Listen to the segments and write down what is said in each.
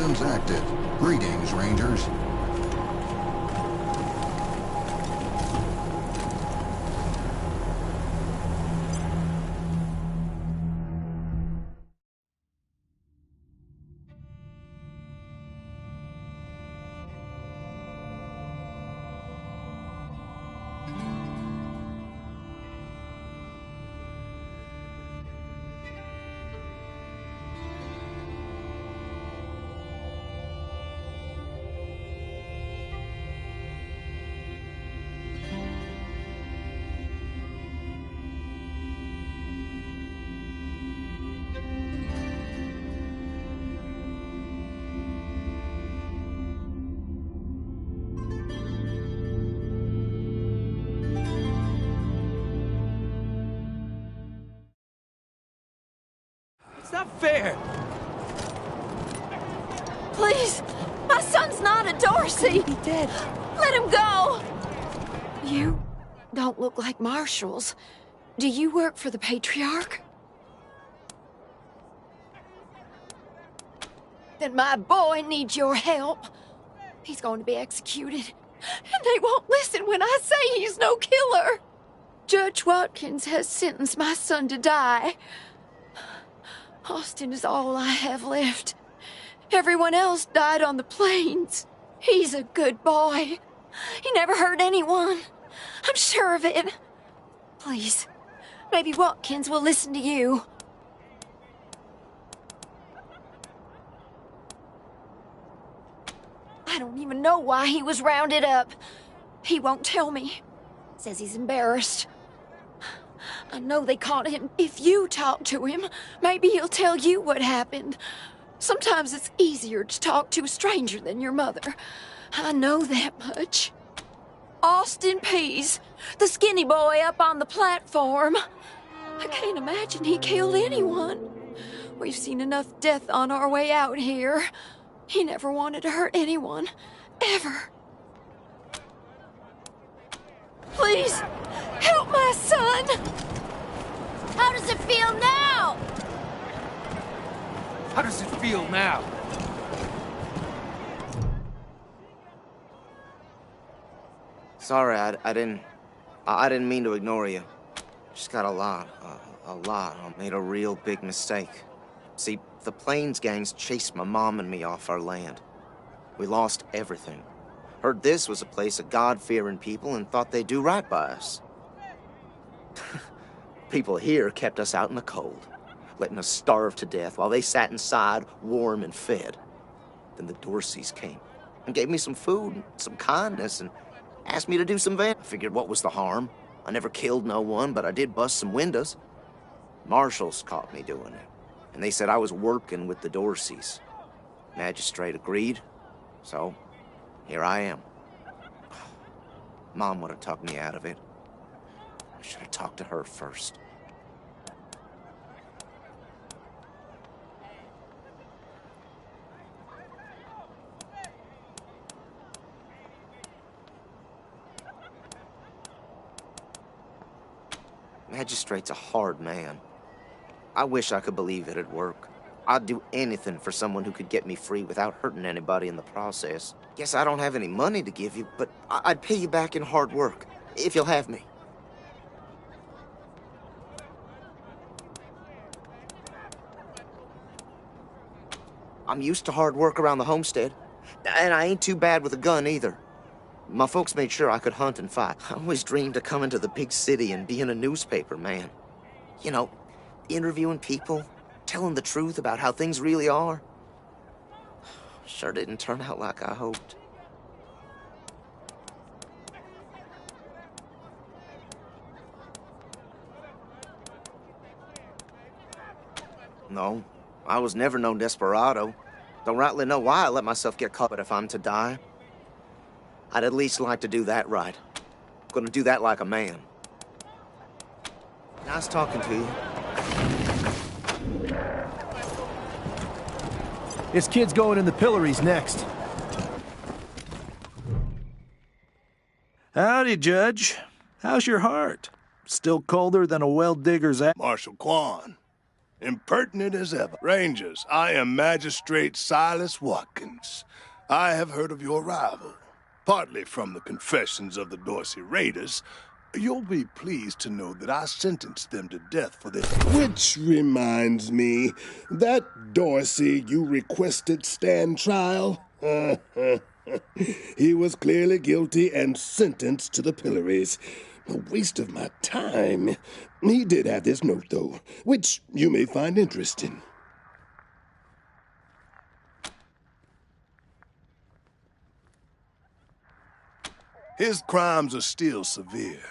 systems active. Greetings, Rangers. It's not fair! Please! My son's not a Dorsey! He's dead. Let him go! You don't look like marshals. Do you work for the Patriarch? Then my boy needs your help. He's going to be executed. And they won't listen when I say he's no killer. Judge Watkins has sentenced my son to die. Austin is all I have left. Everyone else died on the plains. He's a good boy. He never hurt anyone. I'm sure of it. Please, maybe Watkins will listen to you. I don't even know why he was rounded up. He won't tell me. Says he's embarrassed. I know they caught him. If you talk to him, maybe he'll tell you what happened. Sometimes it's easier to talk to a stranger than your mother. I know that much. Austin Pease, the skinny boy up on the platform. I can't imagine he killed anyone. We've seen enough death on our way out here. He never wanted to hurt anyone, ever. Please, help my son! How does it feel now? How does it feel now? Sorry, I didn't mean to ignore you. Just got a lot. I made a real big mistake. See, the Plains gangs chased my mom and me off our land. We lost everything. Heard this was a place of God-fearing people and thought they'd do right by us. People here kept us out in the cold, letting us starve to death while they sat inside, warm and fed. Then the Dorseys came and gave me some food and some kindness and asked me to do some I figured what was the harm? I never killed no one, but I did bust some windows. Marshals caught me doing it, and they said I was working with the Dorseys. Magistrate agreed, so here I am. Mom would have talked me out of it. I should have talked to her first. Magistrate's a hard man. I wish I could believe it'd work. I'd do anything for someone who could get me free without hurting anybody in the process. Guess I don't have any money to give you, but I'd pay you back in hard work, if you'll have me. I'm used to hard work around the homestead, and I ain't too bad with a gun either. My folks made sure I could hunt and fight. I always dreamed of coming to the big city and being a newspaper man. You know, interviewing people, telling the truth about how things really are. Sure didn't turn out like I hoped. No, I was never no desperado. Don't rightly know why I let myself get caught, but if I'm to die, I'd at least like to do that right. Gonna do that like a man. Nice talking to you. This kid's going in the pillories next. Howdy, Judge. How's your heart? Still colder than a well-digger's ass? Marshal Quan. impertinent as ever. Rangers, I am Magistrate Silas Watkins. I have heard of your arrival, partly from the confessions of the Dorsey Raiders. You'll be pleased to know that I sentenced them to death for this. Which reminds me, that Dorsey you requested stand trial? He was clearly guilty and sentenced to the pillories. A waste of my time. He did have this note, though, which you may find interesting. His crimes are still severe.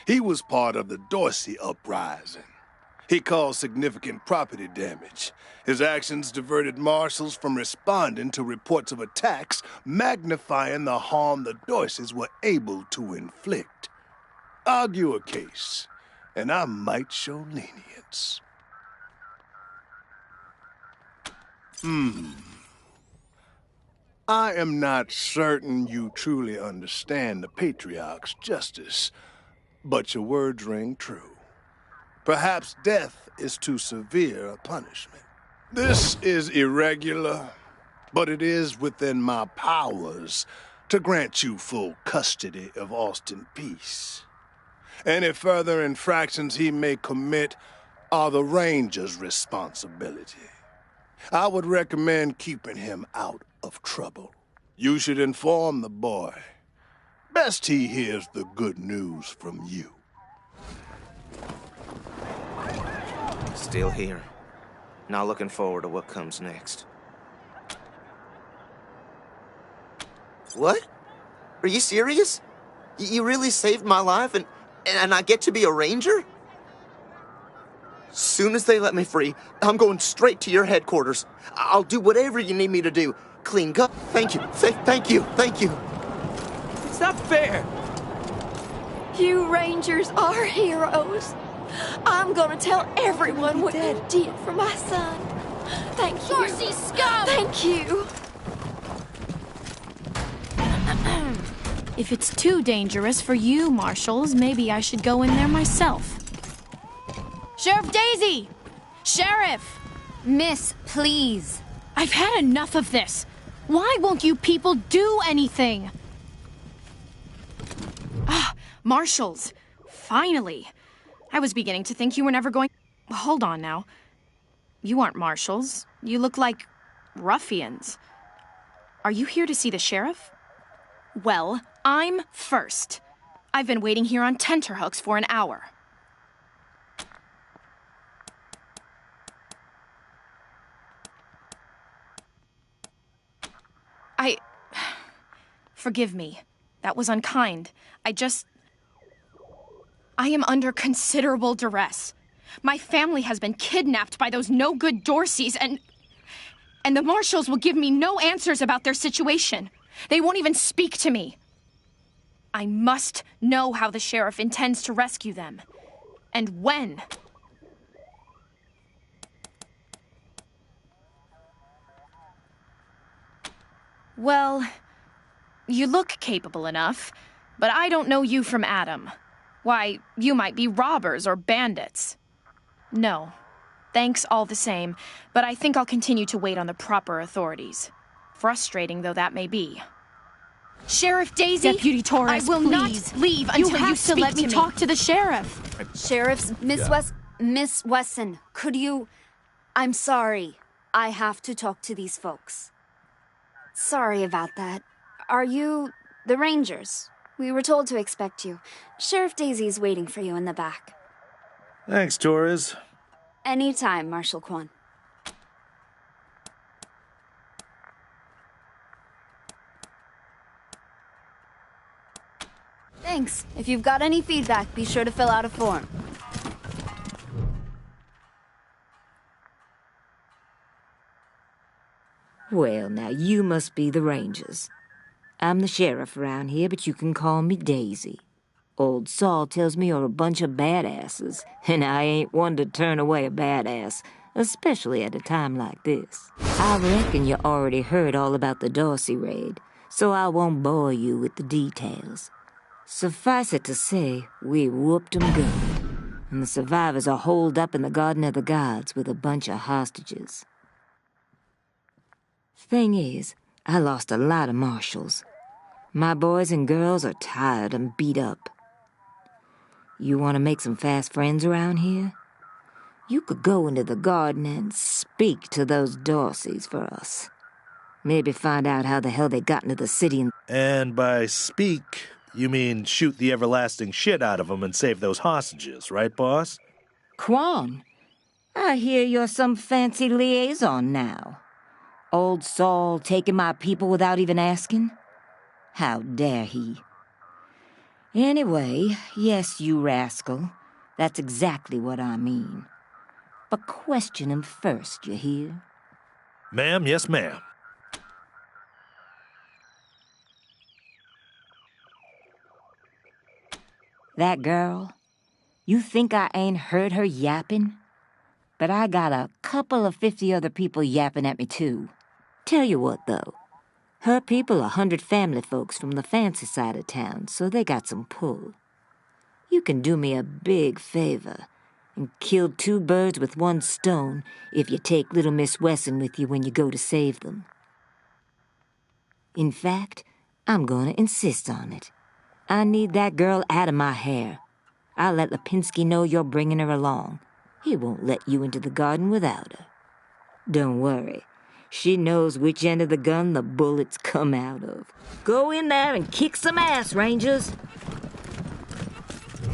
He was part of the Dorsey uprising. He caused significant property damage. His actions diverted marshals from responding to reports of attacks, magnifying the harm the Dorseys were able to inflict. Argue a case, and I might show lenience. I am not certain you truly understand the Patriarch's justice, but your words ring true. Perhaps death is too severe a punishment. This is irregular, but it is within my powers to grant you full custody of Austin Peace. Any further infractions he may commit are the Ranger's responsibility. I would recommend keeping him out of trouble. You should inform the boy. Best he hears the good news from you. Still here. Now looking forward to what comes next. What? Are you serious? You really saved my life and I get to be a ranger? Soon as they let me free, I'm going straight to your headquarters. I'll do whatever you need me to do. Clean up. Thank you. Thank you. Thank you. It's not fair. You Rangers are heroes. I'm gonna tell everyone what you did for my son. Thank you. Dorsey scum! Thank you. If it's too dangerous for you, Marshals, maybe I should go in there myself. Sheriff Daisy! Sheriff! Miss, please. I've had enough of this. Why won't you people do anything? Ah, Marshals. Finally. I was beginning to think you were never going... Hold on now. You aren't Marshals. You look like ruffians. Are you here to see the sheriff? Well, I'm first. I've been waiting here on tenterhooks for an hour. Forgive me. That was unkind. I am under considerable duress. My family has been kidnapped by those no-good Dorseys, and the Marshals will give me no answers about their situation. They won't even speak to me. I must know how the sheriff intends to rescue them. And when. Well, you look capable enough, but I don't know you from Adam. Why, you might be robbers or bandits. No. Thanks all the same, but I think I'll continue to wait on the proper authorities. Frustrating though that may be. Sheriff Daisy, Deputy Torres, I will please. not leave until you have to let me talk to the sheriff. Sheriff's Miss Wesson, could you... I'm sorry. I have to talk to these folks. Sorry about that. Are you the Rangers? We were told to expect you. Sheriff Daisy's waiting for you in the back. Thanks, Torres. Anytime, Marshal Quan. Thanks. If you've got any feedback, be sure to fill out a form. Well, now, you must be the Rangers. I'm the sheriff around here, but you can call me Daisy. Old Saul tells me you're a bunch of badasses, and I ain't one to turn away a badass, especially at a time like this. I reckon you already heard all about the Dorsey raid, so I won't bore you with the details. Suffice it to say, we whooped 'em good. and the survivors are holed up in the Garden of the Gods with a bunch of hostages. Thing is, I lost a lot of marshals. My boys and girls are tired and beat up. You want to make some fast friends around here? You could go into the garden and speak to those Dorseys for us. Maybe find out how the hell they got into the city and... And by speak, you mean shoot the everlasting shit out of them and save those hostages, right, boss? Quan, I hear you're some fancy liaison now. Old Saul taking my people without even asking? How dare he? Anyway, yes, you rascal. That's exactly what I mean. But question him first, you hear? Ma'am, yes, ma'am. That girl, you think I ain't heard her yapping? But I got a couple of 50 other people yapping at me, too. Tell you what, though. Her people are 100 family folks from the fancy side of town, so they got some pull. You can do me a big favor and kill 2 birds with 1 stone if you take little Miss Wesson with you when you go to save them. In fact, I'm going to insist on it. I need that girl out of my hair. I'll let Lipinski know you're bringing her along. He won't let you into the garden without her. Don't worry. She knows which end of the gun the bullets come out of. Go in there and kick some ass, Rangers.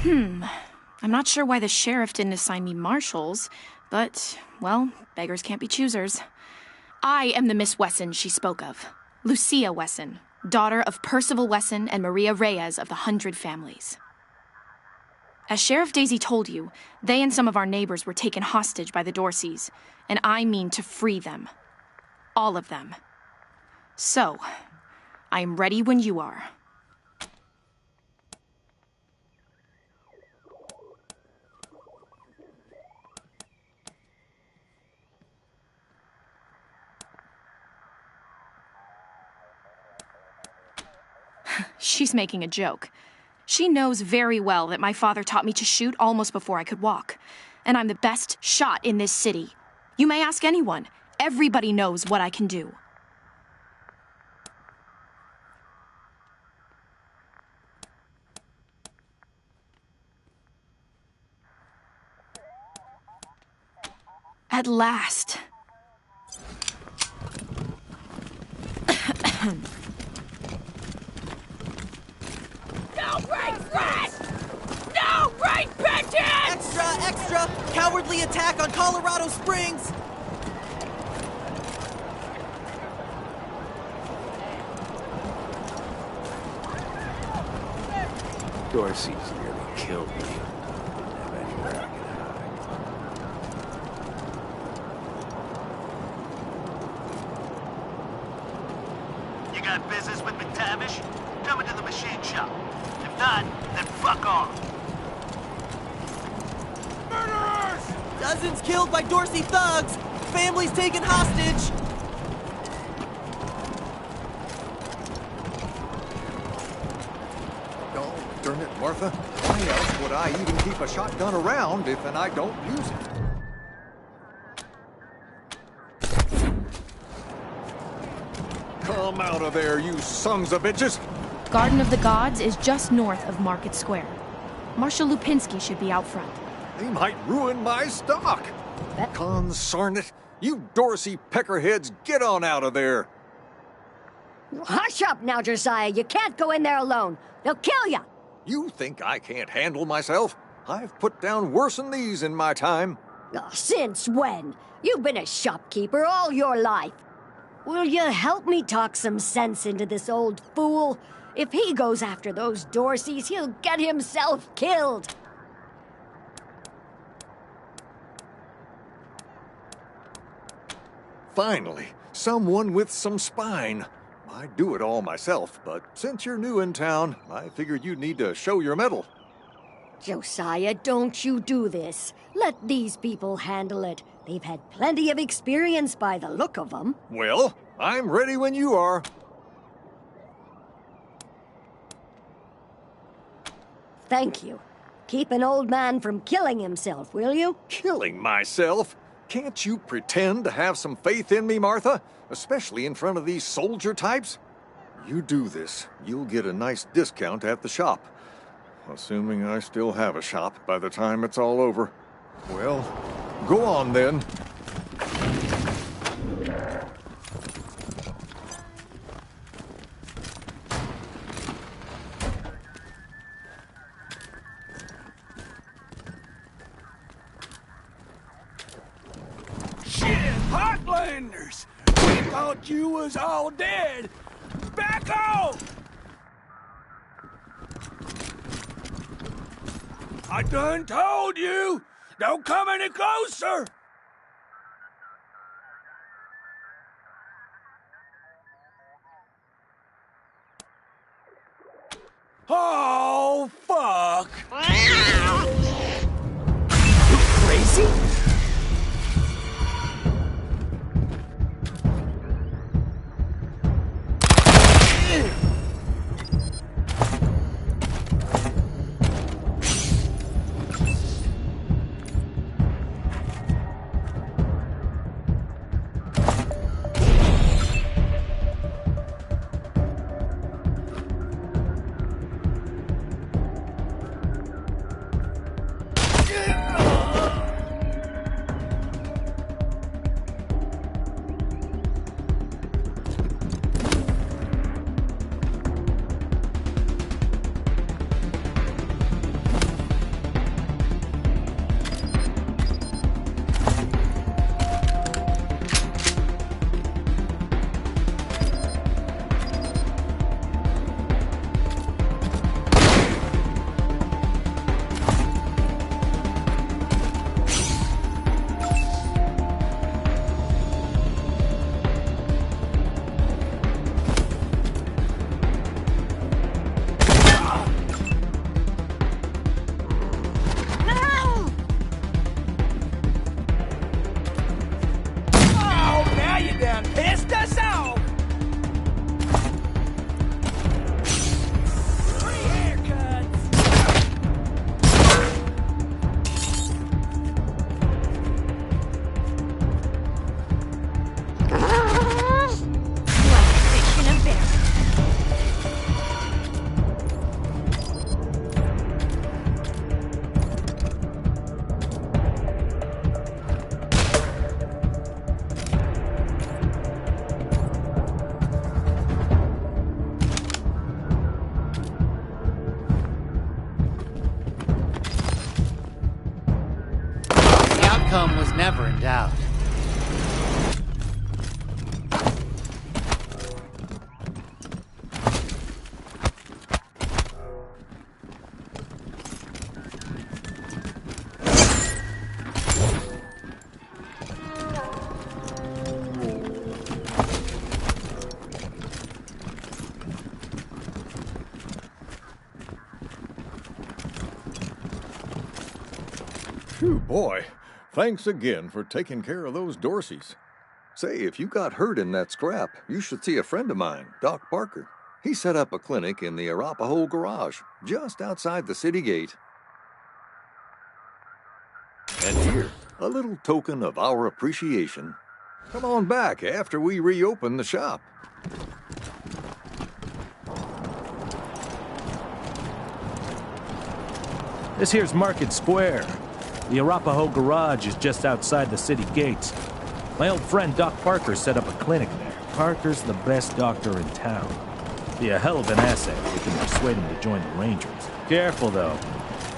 I'm not sure why the sheriff didn't assign me marshals, but, well, beggars can't be choosers. I am the Miss Wesson she spoke of. Lucia Wesson, daughter of Percival Wesson and Maria Reyes of the 100 Families. As Sheriff Daisy told you, they and some of our neighbors were taken hostage by the Dorseys, and I mean to free them. All of them. So, I am ready when you are. She's making a joke. She knows very well that my father taught me to shoot almost before I could walk, and I'm the best shot in this city. You may ask anyone. Everybody knows what I can do. At last. No great threat! No great vengeance! Extra, extra! Cowardly attack on Colorado Springs! Dorsey's nearly killed me. You got business with McTavish? Come into the machine shop. If not, then fuck off. Murderers! Dozens killed by Dorsey thugs! Families taken hostage! Oh, darn it, Martha. Why else would I even keep a shotgun around if I don't use it? Come out of there, you sons of bitches! Garden of the Gods is just north of Market Square. Marshal Lipinski should be out front. They might ruin my stock! Consarn it! You Dorsey peckerheads, get on out of there! Hush up now, Josiah. You can't go in there alone. They'll kill you. You think I can't handle myself? I've put down worse than these in my time. Oh, since when? You've been a shopkeeper all your life. Will you help me talk some sense into this old fool? If he goes after those Dorseys, he'll get himself killed. Finally, someone with some spine. I'd do it all myself, but since you're new in town, I figured you'd need to show your mettle. Josiah, don't you do this. Let these people handle it. They've had plenty of experience by the look of them. Well, I'm ready when you are. Thank you. Keep an old man from killing himself, will you? Killing myself? Can't you pretend to have some faith in me, Martha? Especially in front of these soldier types? You do this, you'll get a nice discount at the shop. Assuming I still have a shop by the time it's all over. Well, go on then. Shit, Heartlanders! We thought you was all dead! Back off! I done told you! Don't come any closer! Oh, fuck! You crazy? Was never in doubt. Phew, boy. Thanks again for taking care of those Dorseys. Say, if you got hurt in that scrap, you should see a friend of mine, Doc Parker. He set up a clinic in the Arapahoe garage, just outside the city gate. And here, a little token of our appreciation. Come on back after we reopen the shop. This here's Market Square. The Arapahoe garage is just outside the city gates. My old friend Doc Parker set up a clinic there. Parker's the best doctor in town. Be a hell of an asset if we can persuade him to join the Rangers. Careful, though.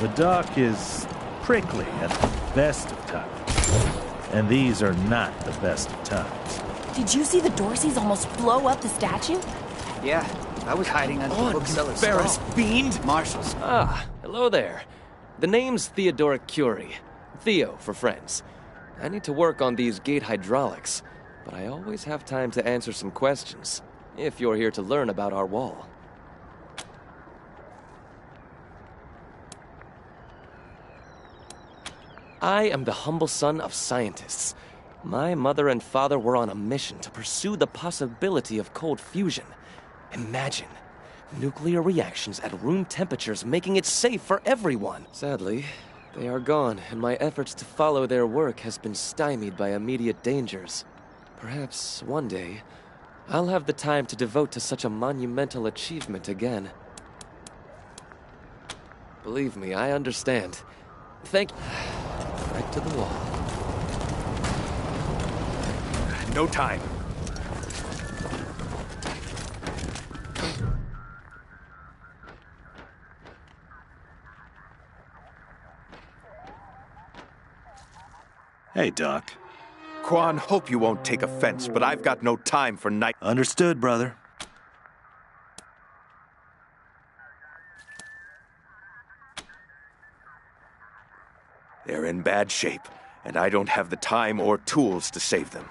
The Doc is prickly at the best of times. And these are not the best of times. Did you see the Dorseys almost blow up the statue? Yeah, I was hiding under the bookseller's Ferris stall. fiend! Marshall's. Ah, hello there. The name's Theodora Curie. Theo for friends. I need to work on these gate hydraulics, but I always have time to answer some questions, if you're here to learn about our wall. I am the humble son of scientists. My mother and father were on a mission to pursue the possibility of cold fusion. Imagine Nuclear reactions at room temperatures, making it safe for everyone. Sadly, they are gone, and my efforts to follow their work has been stymied by immediate dangers. Perhaps one day, I'll have the time to devote to such a monumental achievement again. Believe me, I understand. Thank you. Right to the wall. No time. Hey, Doc. Quan, hope you won't take offense, but I've got no time for night. Understood, brother. They're in bad shape, and I don't have the time or tools to save them.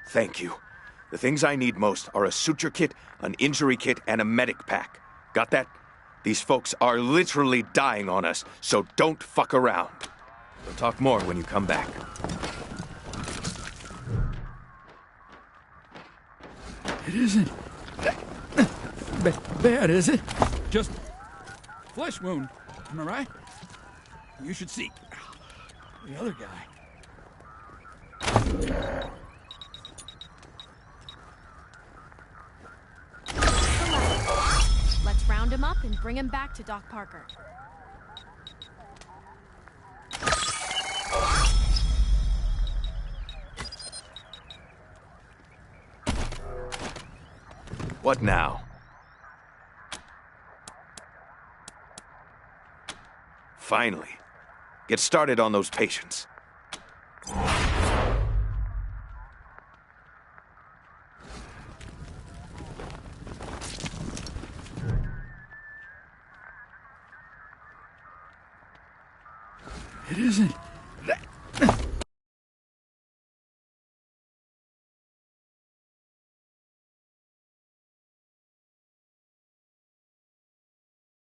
Thank you. The things I need most are a suture kit, an injury kit, and a medic pack. Got that? These folks are literally dying on us, so don't fuck around. We'll talk more when you come back. It isn't bad, is it? Just flesh wound. Am I right? You should see the other guy. Let's round him up and bring him back to Doc Parker. What now? Finally. Get started on those patients. It isn't